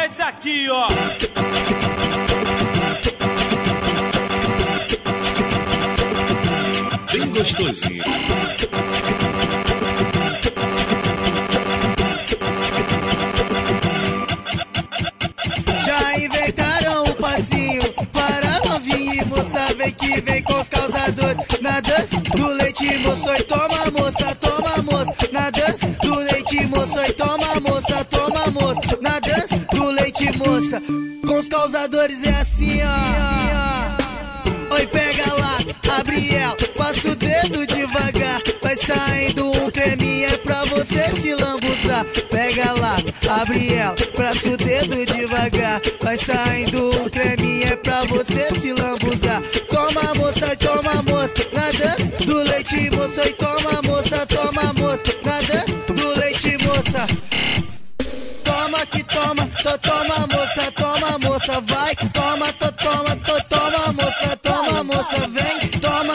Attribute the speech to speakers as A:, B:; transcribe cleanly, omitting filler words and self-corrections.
A: é esse aqui, ó.
B: Bem gostosinho.
C: Já inventaram o passinho para novinha e moça, vem que vem com os causadores. Na dança do leite, moço, e toma moça, toma moça. Na dança do leite, moço, e toma moça, toma moça. Na dança do leite, moça, com os causadores é assim, ó. Oi, pega lá, abre ela, passa o dedo devagar. Vai saindo um creminho, é pra você se lambuzar. Pega lá, abre ela, passa o dedo devagar. Vai saindo um creminho, é pra você se lambuzar. Toma moça, toma moça, na dança do leite, moça. E toma moça, toma moça, na dança do leite, moça. Toma que toma, toma moça, vai. Toma, toma moça, vem. Toma